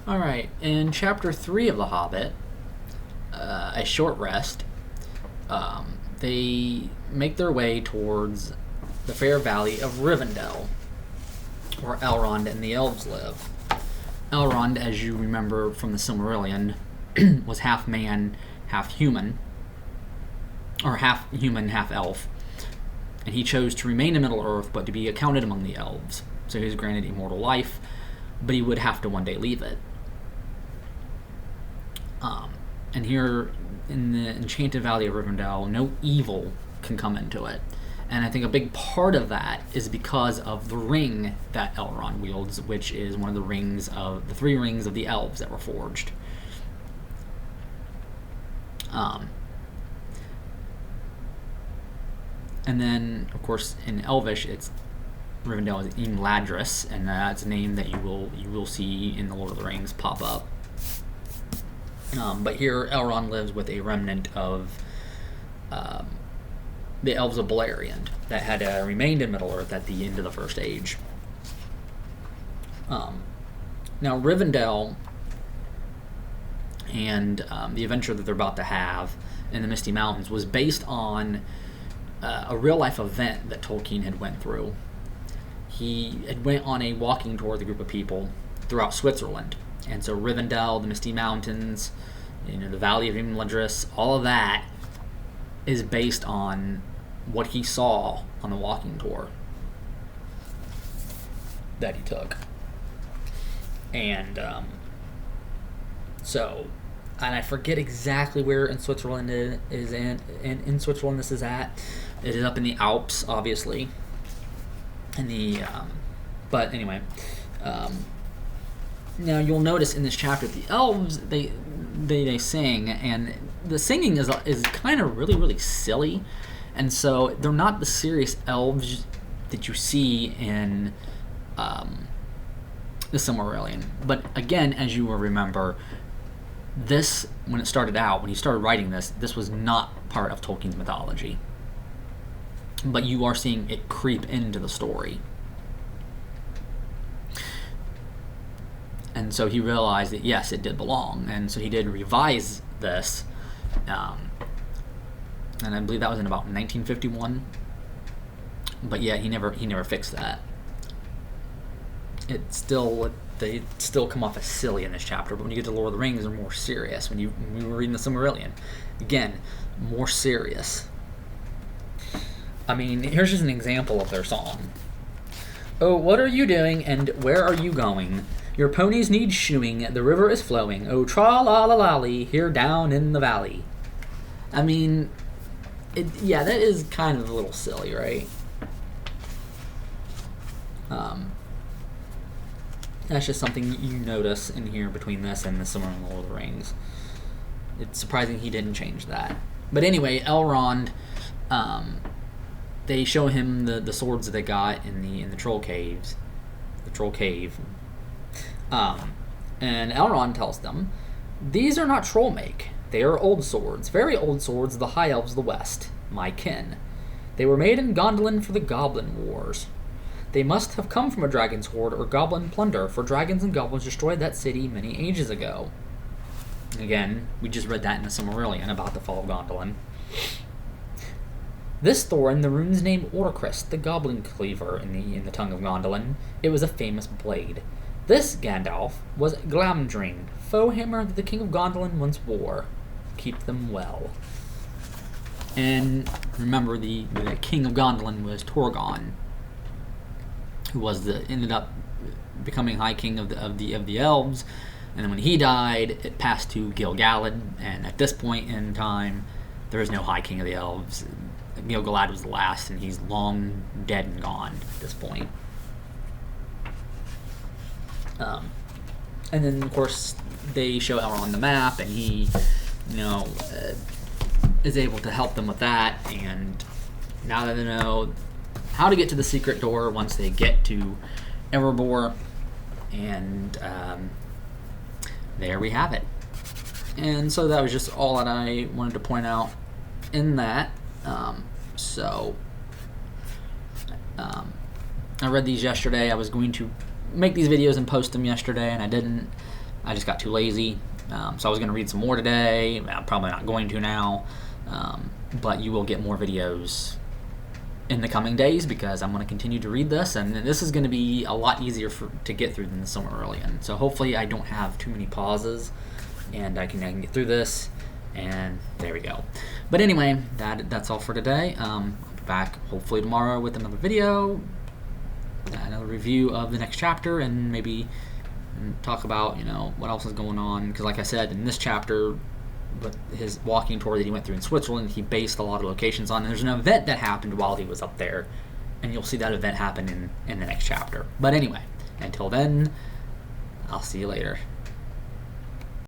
All right, in chapter 3 of The Hobbit, A Short Rest, they make their way towards the fair valley of Rivendell, where Elrond and the elves live. Elrond, as you remember from the Silmarillion, was half man, half human, or half human, half elf, and he chose to remain in Middle-earth but to be accounted among the elves. So he was granted immortal life, but he would have to one day leave it. And here in the Enchanted Valley of Rivendell, no evil can come into it. And I think a big part of that is because of the ring that Elrond wields, which is one of the 3 rings of the elves that were forged. And then, of course, in Elvish, it's Rivendell is Imladris, and that's a name that you will see in the Lord of the Rings pop up. But here, Elrond lives with a remnant of the elves of Beleriand that had remained in Middle-earth at the end of the First Age. Now, Rivendell and the adventure that they're about to have in the Misty Mountains was based on a real-life event that Tolkien had went through. He had went on a walking tour with a group of people throughout Switzerland. And so Rivendell, the Misty Mountains, the Valley of Imladris, all of that is based on what he saw on the walking tour that he took. And and I forget exactly where in Switzerland it is in Switzerland this is at. It is up in the Alps, obviously. But anyway, now you'll notice in this chapter the elves they sing, and the singing is kind of really silly, and so they're not the serious elves that you see in the Silmarillion. But again, as you will remember, this when he started writing this was not part of Tolkien's mythology. But you are seeing it creep into the story. And so he realized that, yes, it did belong. And so he did revise this. And I believe that was in about 1951. But yeah, he never fixed that. They still come off as silly in this chapter. But when you get to Lord of the Rings, they're more serious. When we were reading the Silmarillion, again, more serious. I mean, here's just an example of their song. Oh, what are you doing, and where are you going? Your ponies need shoeing, the river is flowing. Oh, tra-la-la-lally, here down in the valley. I mean, that is kind of a little silly, right? That's just something you notice in here between this and the Silmarillion Lord of the Rings. It's surprising he didn't change that. But anyway, Elrond... they show him the swords that they got in the troll caves, the troll cave, and Elrond tells them, "These are not troll make. They are old swords, very old swords of the high elves of the west, my kin. They were made in Gondolin for the Goblin Wars. They must have come from a dragon's hoard or goblin plunder, for dragons and goblins destroyed that city many ages ago." Again, we just read that in the Silmarillion about the fall of Gondolin. This thorn, the runes name Orcrist, the goblin cleaver in the tongue of Gondolin. It was a famous blade. This, Gandalf, was Glamdring, foe hammer that the king of Gondolin once wore. Keep them well. And remember, the king of Gondolin was Torgon, who ended up becoming high king of the elves. And then when he died, it passed to Gil-galad, and at this point in time, there is no high king of the elves. Gil-galad was the last, and he's long dead and gone at this point. And then, of course, they show Elrond the map, and he, is able to help them with that. And now that they know how to get to the secret door once they get to Erebor, and there we have it. And so that was just all that I wanted to point out in that. I read these yesterday. I was going to make these videos and post them yesterday, and I didn't. I just got too lazy. So I was going to read some more today. I'm probably not going to now. But you will get more videos in the coming days because I'm going to continue to read this, and this is going to be a lot easier to get through than the Silmarillion. So hopefully I don't have too many pauses, and I can get through this, and there we go. But anyway, that's all for today. I'll be back hopefully tomorrow with another video, another review of the next chapter, and maybe talk about what else is going on. Because like I said, in this chapter, but his walking tour that he went through in Switzerland, he based a lot of locations on. And there's an event that happened while he was up there, and you'll see that event happen in the next chapter. But anyway, until then, I'll see you later.